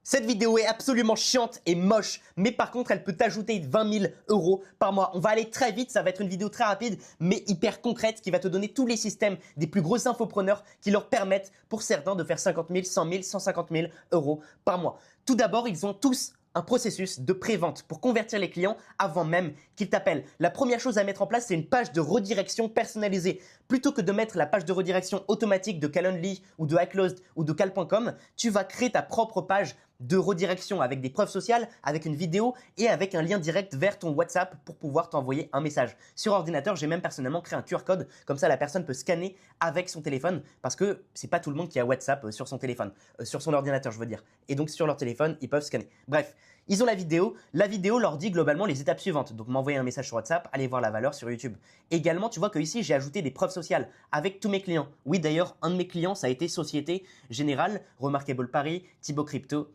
Cette vidéo est absolument chiante et moche, mais par contre, elle peut t'ajouter 20 000 € par mois. On va aller très vite, ça va être une vidéo très rapide, mais hyper concrète, qui va te donner tous les systèmes des plus gros infopreneurs qui leur permettent, pour certains, de faire 50 000, 100 000, 150 000 € par mois. Tout d'abord, ils ont tous un processus de pré-vente pour convertir les clients avant même qu'ils t'appellent. La première chose à mettre en place, c'est une page de redirection personnalisée. Plutôt que de mettre la page de redirection automatique de Calendly ou de iClosed ou de Cal.com, tu vas créer ta propre page de redirection avec des preuves sociales, avec une vidéo et avec un lien direct vers ton WhatsApp pour pouvoir t'envoyer un message. Sur ordinateur, j'ai même personnellement créé un QR code, comme ça la personne peut scanner avec son téléphone parce que c'est pas tout le monde qui a WhatsApp sur son téléphone, sur son ordinateur je veux dire. Et donc sur leur téléphone, ils peuvent scanner. Bref, ils ont la vidéo leur dit globalement les étapes suivantes. Donc m'envoyer un message sur WhatsApp, aller voir la valeur sur YouTube. Également, tu vois que ici j'ai ajouté des preuves sociales avec tous mes clients. Oui d'ailleurs, un de mes clients ça a été Société Générale, Remarkable Paris, Thibaut Crypto,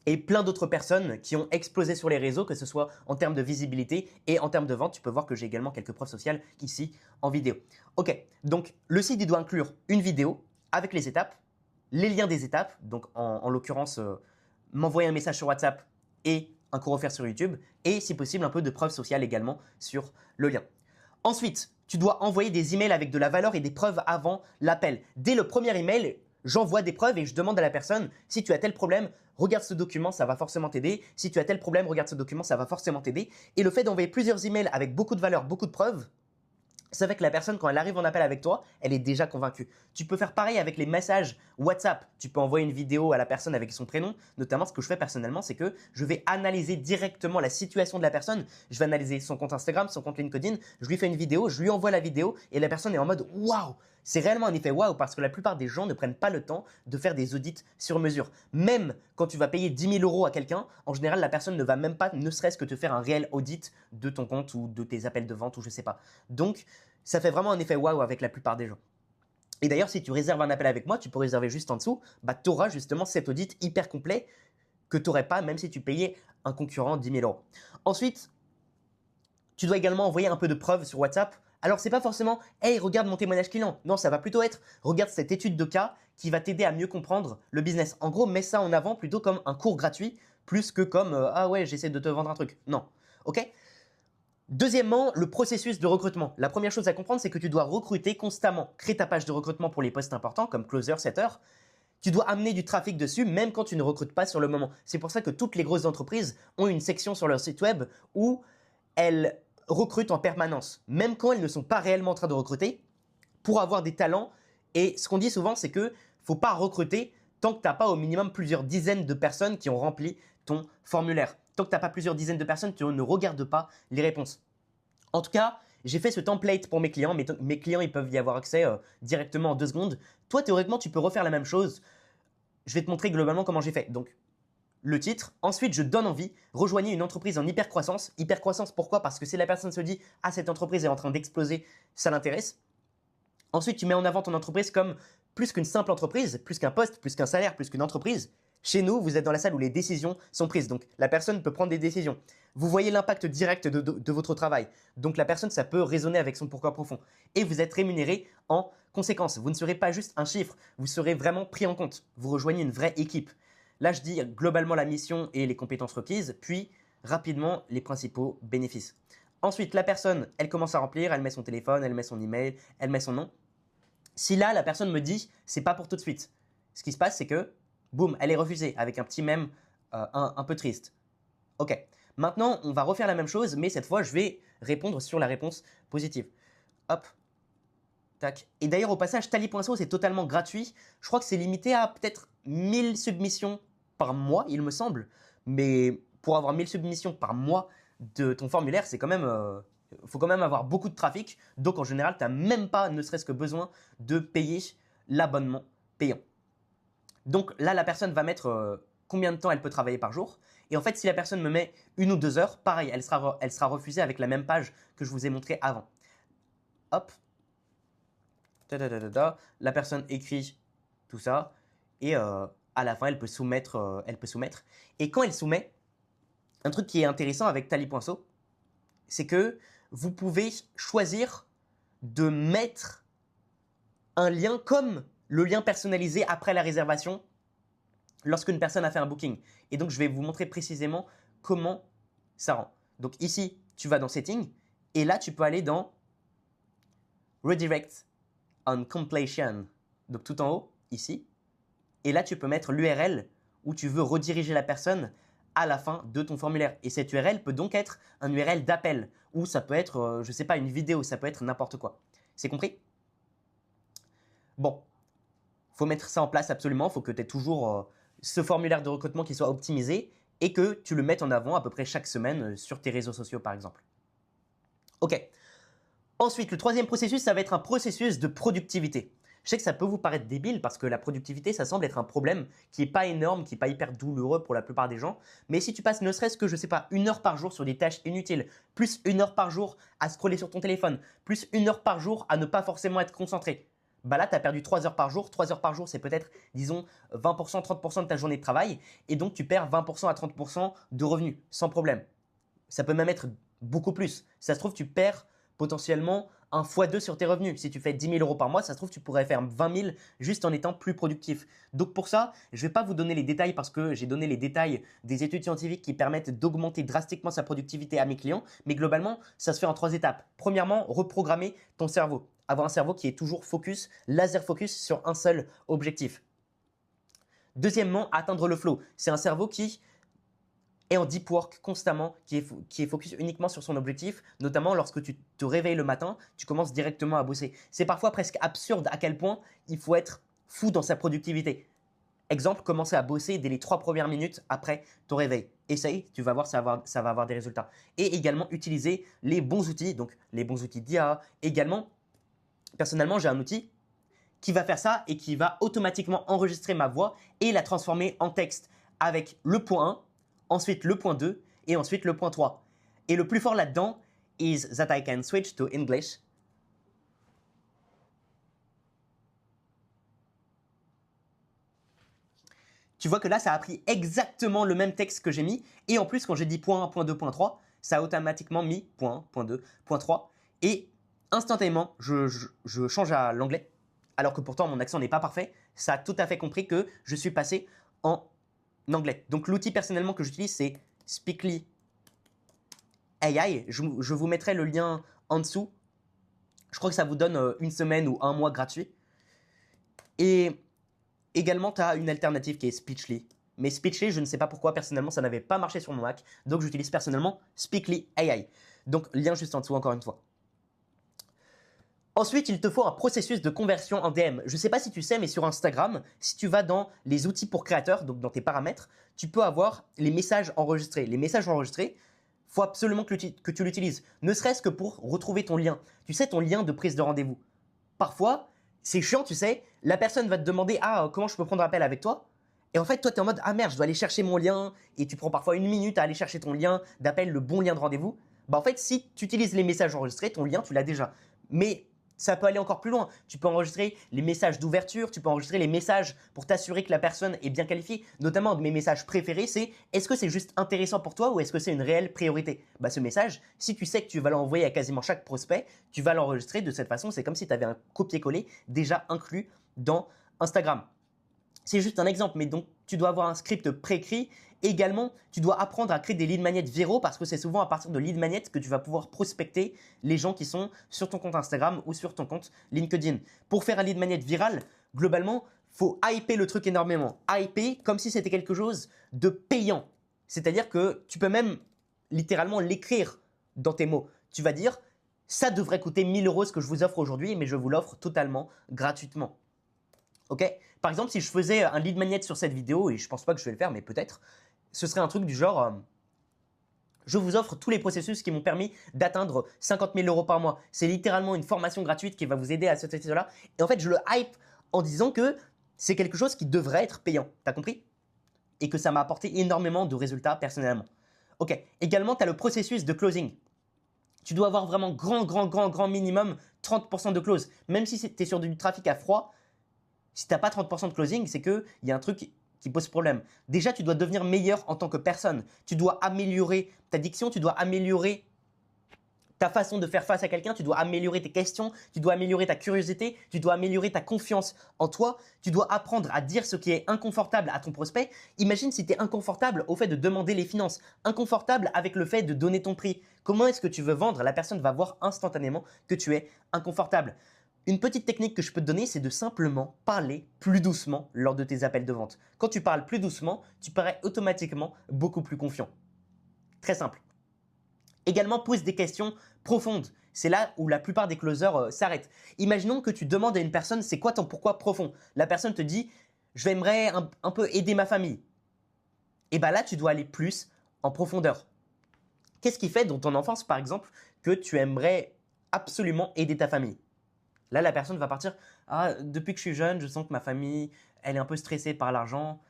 et plein d'autres personnes qui ont explosé sur les réseaux, que ce soit en termes de visibilité et en termes de vente. Tu peux voir que j'ai également quelques preuves sociales ici en vidéo. Ok, donc le site il doit inclure une vidéo avec les étapes, les liens des étapes, donc en l'occurrence m'envoyer un message sur WhatsApp et un cours offert sur YouTube, et si possible un peu de preuves sociales également sur le lien. Ensuite, tu dois envoyer des emails avec de la valeur et des preuves avant l'appel. Dès le premier email, j'envoie des preuves et je demande à la personne si tu as tel problème, regarde ce document, ça va forcément t'aider. Si tu as tel problème, regarde ce document, ça va forcément t'aider. Et le fait d'envoyer plusieurs emails avec beaucoup de valeur, beaucoup de preuves, ça fait que la personne, quand elle arrive en appel avec toi, elle est déjà convaincue. Tu peux faire pareil avec les messages WhatsApp. Tu peux envoyer une vidéo à la personne avec son prénom. Notamment, ce que je fais personnellement, c'est que je vais analyser directement la situation de la personne. Je vais analyser son compte Instagram, son compte LinkedIn. Je lui fais une vidéo, je lui envoie la vidéo et la personne est en mode « Waouh !» C'est réellement un effet waouh parce que la plupart des gens ne prennent pas le temps de faire des audits sur mesure. Même quand tu vas payer 10 000 € à quelqu'un, en général, la personne ne va même pas, ne serait-ce que te faire un réel audit de ton compte ou de tes appels de vente ou je sais pas. Donc, ça fait vraiment un effet waouh avec la plupart des gens. Et d'ailleurs, si tu réserves un appel avec moi, tu peux réserver juste en dessous, tu auras justement cet audit hyper complet que tu n'aurais pas même si tu payais un concurrent 10 000 €. Ensuite, tu dois également envoyer un peu de preuves sur WhatsApp. Alors, c'est pas forcément « Hey, regarde mon témoignage client ». Non, ça va plutôt être « Regarde cette étude de cas qui va t'aider à mieux comprendre le business ». En gros, mets ça en avant plutôt comme un cours gratuit plus que comme « Ah ouais, j'essaie de te vendre un truc ». Non, ok ? Deuxièmement, le processus de recrutement. La première chose à comprendre, c'est que tu dois recruter constamment. Crée ta page de recrutement pour les postes importants comme closer, setter. Tu dois amener du trafic dessus même quand tu ne recrutes pas sur le moment. C'est pour ça que toutes les grosses entreprises ont une section sur leur site web où elles recrutent en permanence, même quand elles ne sont pas réellement en train de recruter, pour avoir des talents. Et ce qu'on dit souvent, c'est que faut pas recruter tant que tu n'as pas au minimum plusieurs dizaines de personnes qui ont rempli ton formulaire. Tant que tu n'as pas plusieurs dizaines de personnes, tu ne regardes pas les réponses. En tout cas, j'ai fait ce template pour mes clients. Mes clients, ils peuvent y avoir accès directement en 2 secondes. Toi, théoriquement, tu peux refaire la même chose. Je vais te montrer globalement comment j'ai fait. Donc, le titre. Ensuite, je donne envie. Rejoignez une entreprise en hypercroissance. Hypercroissance, pourquoi? Parce que si la personne se dit « Ah, cette entreprise est en train d'exploser, ça l'intéresse ». Ensuite, tu mets en avant ton entreprise comme plus qu'une simple entreprise, plus qu'un poste, plus qu'un salaire, plus qu'une entreprise. Chez nous, vous êtes dans la salle où les décisions sont prises. Donc, la personne peut prendre des décisions. Vous voyez l'impact direct de votre travail. Donc, la personne, ça peut résonner avec son pourquoi profond. Et vous êtes rémunéré en conséquence. Vous ne serez pas juste un chiffre. Vous serez vraiment pris en compte. Vous rejoignez une vraie équipe. Là, je dis globalement la mission et les compétences requises, puis rapidement les principaux bénéfices. Ensuite, la personne, elle commence à remplir, elle met son téléphone, elle met son email, elle met son nom. Si là, la personne me dit « c'est pas pour tout de suite », ce qui se passe, c'est que boum, elle est refusée avec un petit mème un peu triste. Ok, maintenant, on va refaire la même chose, mais cette fois, je vais répondre sur la réponse positive. Hop, tac. Et d'ailleurs, au passage, Tally.so, c'est totalement gratuit. Je crois que c'est limité à peut-être 1000 submissions par mois, il me semble. Mais pour avoir 1000 submissions par mois de ton formulaire, c'est quand même… faut quand même avoir beaucoup de trafic. Donc, en général, tu n'as même pas, ne serait-ce que besoin de payer l'abonnement payant. Donc là, la personne va mettre combien de temps elle peut travailler par jour. Et en fait, si la personne me met 1 ou 2 heures, pareil, elle sera refusée avec la même page que je vous ai montré avant. Hop. La personne écrit tout ça. Et à la fin, elle peut soumettre. Et quand elle soumet, un truc qui est intéressant avec Tally.so, c'est que vous pouvez choisir de mettre un lien comme le lien personnalisé après la réservation lorsqu'une personne a fait un booking. Et donc, je vais vous montrer précisément comment ça rend. Donc ici, tu vas dans Settings et là, tu peux aller dans Redirect on Completion. Donc tout en haut, ici. Et là, tu peux mettre l'URL où tu veux rediriger la personne à la fin de ton formulaire. Et cette URL peut donc être un URL d'appel ou ça peut être, je ne sais pas, une vidéo, ça peut être n'importe quoi. C'est compris? Bon, il faut mettre ça en place absolument. Il faut que tu aies toujours ce formulaire de recrutement qui soit optimisé et que tu le mettes en avant à peu près chaque semaine sur tes réseaux sociaux, par exemple. OK. Ensuite, le troisième processus, ça va être un processus de productivité. Je sais que ça peut vous paraître débile parce que la productivité, ça semble être un problème qui n'est pas énorme, qui n'est pas hyper douloureux pour la plupart des gens. Mais si tu passes ne serait-ce que, je ne sais pas, 1 heure par jour sur des tâches inutiles, plus 1 heure par jour à scroller sur ton téléphone, plus 1 heure par jour à ne pas forcément être concentré, bah là, tu as perdu 3 heures par jour. 3 heures par jour, c'est peut-être, disons, 20%, 30% de ta journée de travail. Et donc, tu perds 20% à 30% de revenus, sans problème. Ça peut même être beaucoup plus. Si ça se trouve, tu perds potentiellement un x2 sur tes revenus. Si tu fais 10 000 euros par mois, ça se trouve, tu pourrais faire 20 000 juste en étant plus productif. Donc pour ça, je ne vais pas vous donner les détails parce que j'ai donné les détails des études scientifiques qui permettent d'augmenter drastiquement sa productivité à mes clients. Mais globalement, ça se fait en 3 étapes. Premièrement, reprogrammer ton cerveau. Avoir un cerveau qui est toujours focus, laser focus sur un seul objectif. Deuxièmement, atteindre le flow. C'est un cerveau qui est en deep work constamment, qui est focus uniquement sur son objectif, notamment lorsque tu te réveilles le matin, tu commences directement à bosser. C'est parfois presque absurde à quel point il faut être fou dans sa productivité. Exemple, commencer à bosser dès les 3 premières minutes après ton réveil. Essaye, tu vas voir, ça va avoir des résultats. Et également, utiliser les bons outils, donc les bons outils d'IA. Également, personnellement, j'ai un outil qui va faire ça et qui va automatiquement enregistrer ma voix et la transformer en texte avec le point 1, ensuite le point 2 et ensuite le point 3. Et le plus fort là-dedans is that I can switch to English. Tu vois que là, ça a pris exactement le même texte que j'ai mis. Et en plus, quand j'ai dit point 1, point 2, point 3, ça a automatiquement mis point 1, point 2, point 3. Et instantanément, je change à l'anglais. Alors que pourtant, mon accent n'est pas parfait. Ça a tout à fait compris que je suis passé en anglais. Donc, l'outil personnellement que j'utilise, c'est Speakly AI. Je vous mettrai le lien en dessous. Je crois que ça vous donne 1 semaine ou 1 mois gratuit. Et également, tu as une alternative qui est Speechly. Mais Speechly, je ne sais pas pourquoi, personnellement, ça n'avait pas marché sur mon Mac. Donc, j'utilise personnellement Speakly AI. Donc, lien juste en dessous, encore une fois. Ensuite, il te faut un processus de conversion en DM. Je ne sais pas si tu sais, mais sur Instagram, si tu vas dans les outils pour créateurs, donc dans tes paramètres, tu peux avoir les messages enregistrés. Les messages enregistrés, il faut absolument que tu l'utilises, ne serait-ce que pour retrouver ton lien. Tu sais, ton lien de prise de rendez-vous. Parfois, c'est chiant, tu sais, la personne va te demander « Ah, comment je peux prendre appel avec toi ?» Et en fait, toi, tu es en mode « Ah merde, je dois aller chercher mon lien. » Et tu prends parfois 1 minute à aller chercher ton lien d'appel, le bon lien de rendez-vous. Bah en fait, si tu utilises les messages enregistrés, ton lien, tu l'as déjà. Mais ça peut aller encore plus loin. Tu peux enregistrer les messages d'ouverture, tu peux enregistrer les messages pour t'assurer que la personne est bien qualifiée. Notamment, un de mes messages préférés, c'est « Est-ce que c'est juste intéressant pour toi ou est-ce que c'est une réelle priorité ?» Bah, ce message, si tu sais que tu vas l'envoyer à quasiment chaque prospect, tu vas l'enregistrer de cette façon. C'est comme si tu avais un copier-coller déjà inclus dans Instagram. C'est juste un exemple, mais donc tu dois avoir un script préécrit. Également, tu dois apprendre à créer des lead magnets viraux parce que c'est souvent à partir de lead magnets que tu vas pouvoir prospecter les gens qui sont sur ton compte Instagram ou sur ton compte LinkedIn. Pour faire un lead magnet viral, globalement, faut hyper le truc énormément. Hyper comme si c'était quelque chose de payant. C'est-à-dire que tu peux même littéralement l'écrire dans tes mots. Tu vas dire, ça devrait coûter 1 000 € ce que je vous offre aujourd'hui, mais je vous l'offre totalement gratuitement. Ok? Par exemple, si je faisais un lead magnet sur cette vidéo, et je ne pense pas que je vais le faire, mais peut-être, ce serait un truc du genre, je vous offre tous les processus qui m'ont permis d'atteindre 50 000 € par mois. C'est littéralement une formation gratuite qui va vous aider à cela. Et en fait, je le hype en disant que c'est quelque chose qui devrait être payant. T'as compris? Et que ça m'a apporté énormément de résultats personnellement. Ok. Également, tu as le processus de closing. Tu dois avoir vraiment grand minimum 30% de close. Même si tu es sur du trafic à froid, si tu n'as pas 30% de closing, c'est qu'il y a un truc qui pose problème. Déjà, tu dois devenir meilleur en tant que personne. Tu dois améliorer ta diction, tu dois améliorer ta façon de faire face à quelqu'un, tu dois améliorer tes questions, tu dois améliorer ta curiosité, tu dois améliorer ta confiance en toi, tu dois apprendre à dire ce qui est inconfortable à ton prospect. Imagine si tu es inconfortable au fait de demander les finances, inconfortable avec le fait de donner ton prix. Comment est-ce que tu veux vendre? La personne va voir instantanément que tu es inconfortable. Une petite technique que je peux te donner, c'est de simplement parler plus doucement lors de tes appels de vente. Quand tu parles plus doucement, tu parais automatiquement beaucoup plus confiant. Très simple. Également, pose des questions profondes. C'est là où la plupart des closers s'arrêtent. Imaginons que tu demandes à une personne, c'est quoi ton pourquoi profond? La personne te dit, je aimerais un peu aider ma famille. Et bien là, tu dois aller plus en profondeur. Qu'est-ce qui fait dans ton enfance, par exemple, que tu aimerais absolument aider ta famille? Là, la personne va partir, ah, depuis que je suis jeune, je sens que ma famille, elle est un peu stressée par l'argent.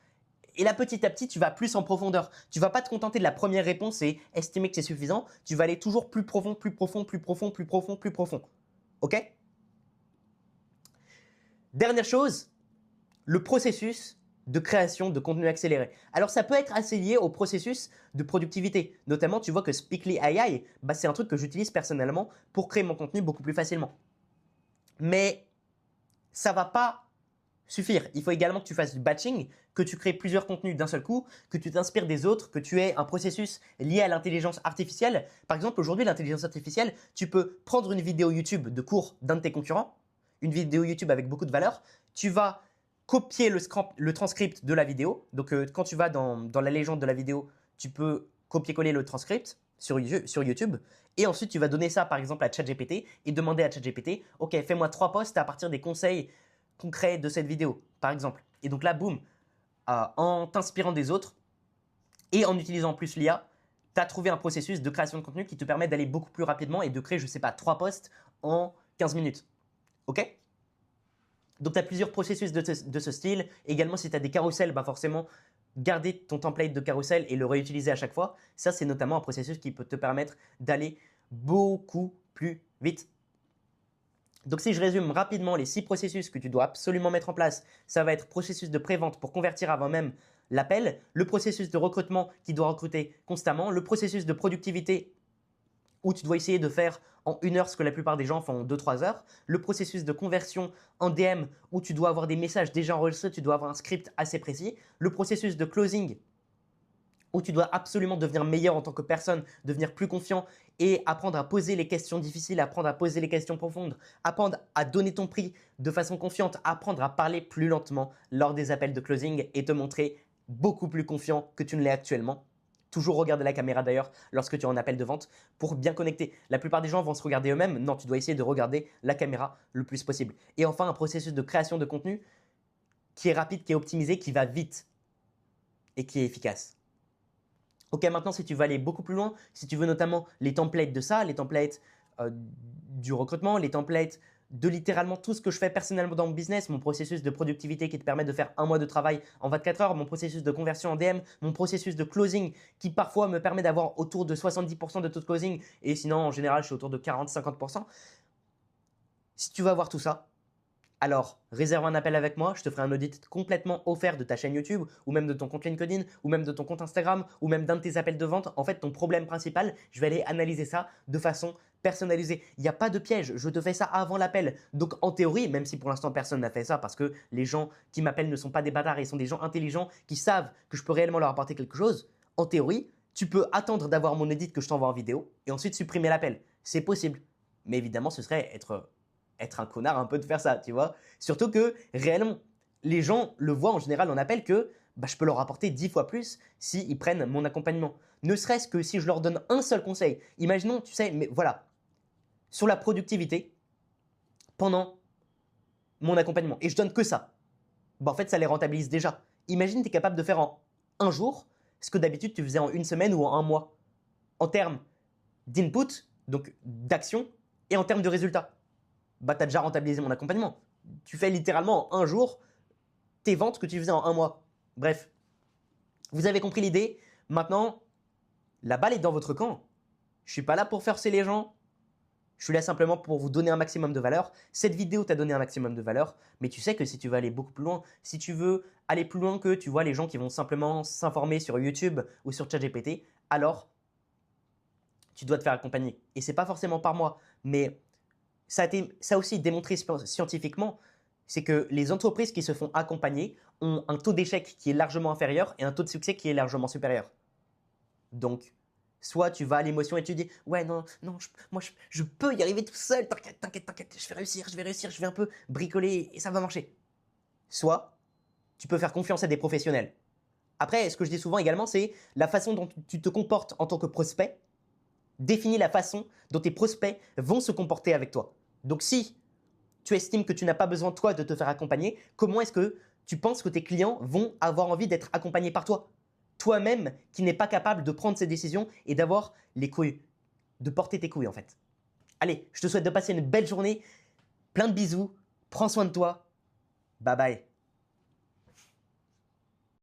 Et là, petit à petit, tu vas plus en profondeur. Tu vas pas te contenter de la première réponse et estimer que c'est suffisant. Tu vas aller toujours plus profond, plus profond, plus profond, plus profond, plus profond. OK? Dernière chose, le processus de création de contenu accéléré. Alors, ça peut être assez lié au processus de productivité. Notamment, tu vois que Speakly AI, c'est un truc que j'utilise personnellement pour créer mon contenu beaucoup plus facilement. Mais ça ne va pas suffire. Il faut également que tu fasses du batching, que tu crées plusieurs contenus d'un seul coup, que tu t'inspires des autres, que tu aies un processus lié à l'intelligence artificielle. Par exemple, aujourd'hui, l'intelligence artificielle, tu peux prendre une vidéo YouTube de cours d'un de tes concurrents, une vidéo YouTube avec beaucoup de valeur, tu vas copier le transcript de la vidéo. Donc, quand tu vas dans la légende de la vidéo, tu peux copier-coller le transcript sur YouTube. Et ensuite, tu vas donner ça, par exemple, à ChatGPT et demander à ChatGPT, OK, fais-moi 3 posts à partir des conseils concret de cette vidéo, par exemple. Et donc là, boum, en t'inspirant des autres et en utilisant en plus l'IA, tu as trouvé un processus de création de contenu qui te permet d'aller beaucoup plus rapidement et de créer, je ne sais pas, 3 posts en 15 minutes. OK? Donc, tu as plusieurs processus de ce style. Également, si tu as des carousels, forcément, garder ton template de carrousel et le réutiliser à chaque fois. Ça, c'est notamment un processus qui peut te permettre d'aller beaucoup plus vite. Donc, si je résume rapidement les 6 processus que tu dois absolument mettre en place, ça va être processus de pré-vente pour convertir avant même l'appel, le processus de recrutement qui doit recruter constamment, le processus de productivité où tu dois essayer de faire en 1 heure ce que la plupart des gens font en 2-3 heures, le processus de conversion en DM où tu dois avoir des messages déjà enregistrés, tu dois avoir un script assez précis, le processus de closing où tu dois absolument devenir meilleur en tant que personne, devenir plus confiant et apprendre à poser les questions difficiles, apprendre à poser les questions profondes, apprendre à donner ton prix de façon confiante, apprendre à parler plus lentement lors des appels de closing et te montrer beaucoup plus confiant que tu ne l'es actuellement. Toujours regarder la caméra d'ailleurs lorsque tu es en appel de vente pour bien connecter. La plupart des gens vont se regarder eux-mêmes. Non, tu dois essayer de regarder la caméra le plus possible. Et enfin, un processus de création de contenu qui est rapide, qui est optimisé, qui va vite et qui est efficace. Ok, maintenant, si tu veux aller beaucoup plus loin, si tu veux notamment les templates de ça, les templates du recrutement, les templates de littéralement tout ce que je fais personnellement dans mon business, mon processus de productivité qui te permet de faire 1 mois de travail en 24 heures, mon processus de conversion en DM, mon processus de closing qui parfois me permet d'avoir autour de 70% de taux de closing et sinon en général je suis autour de 40-50%. Si tu veux avoir tout ça, alors, réserve un appel avec moi, je te ferai un audit complètement offert de ta chaîne YouTube ou même de ton compte LinkedIn ou même de ton compte Instagram ou même d'un de tes appels de vente. En fait, ton problème principal, je vais aller analyser ça de façon personnalisée. Il n'y a pas de piège, je te fais ça avant l'appel. Donc, en théorie, même si pour l'instant personne n'a fait ça parce que les gens qui m'appellent ne sont pas des bâtards, ils sont des gens intelligents qui savent que je peux réellement leur apporter quelque chose, en théorie, tu peux attendre d'avoir mon audit que je t'envoie en vidéo et ensuite supprimer l'appel. C'est possible. Mais évidemment, ce serait être un connard un peu de faire ça, tu vois. Surtout que réellement, les gens le voient en général en appel que je peux leur apporter 10 fois plus s'ils prennent mon accompagnement. Ne serait-ce que si je leur donne un seul conseil. Imaginons, tu sais, mais voilà, sur la productivité pendant mon accompagnement et je donne que ça. En fait, ça les rentabilise déjà. Imagine, tu es capable de faire en un jour ce que d'habitude tu faisais en 1 semaine ou en 1 mois. En termes d'input, donc d'action, et en termes de résultats. Tu as déjà rentabilisé mon accompagnement. Tu fais littéralement en un jour tes ventes que tu faisais en 1 mois. Bref, vous avez compris l'idée. Maintenant, la balle est dans votre camp. Je ne suis pas là pour forcer les gens. Je suis là simplement pour vous donner un maximum de valeur. Cette vidéo t'a donné un maximum de valeur, mais tu sais que si tu veux aller beaucoup plus loin, si tu veux aller plus loin que tu vois les gens qui vont simplement s'informer sur YouTube ou sur ChatGPT, alors tu dois te faire accompagner. Et c'est pas forcément par moi, mais ça a aussi démontré scientifiquement, c'est que les entreprises qui se font accompagner ont un taux d'échec qui est largement inférieur et un taux de succès qui est largement supérieur. Donc, soit tu vas à l'émotion et tu dis « Ouais, non, non, je peux y arriver tout seul, t'inquiète, t'inquiète, t'inquiète, je vais réussir, je vais un peu bricoler et ça va marcher. » Soit tu peux faire confiance à des professionnels. Après, ce que je dis souvent également, c'est la façon dont tu te comportes en tant que prospect définit la façon dont tes prospects vont se comporter avec toi. Donc si tu estimes que tu n'as pas besoin, toi, de te faire accompagner, comment est-ce que tu penses que tes clients vont avoir envie d'être accompagnés par toi? Toi-même qui n'es pas capable de prendre ces décisions et d'avoir les couilles, de porter tes couilles en fait. Allez, je te souhaite de passer une belle journée, plein de bisous, prends soin de toi, bye bye.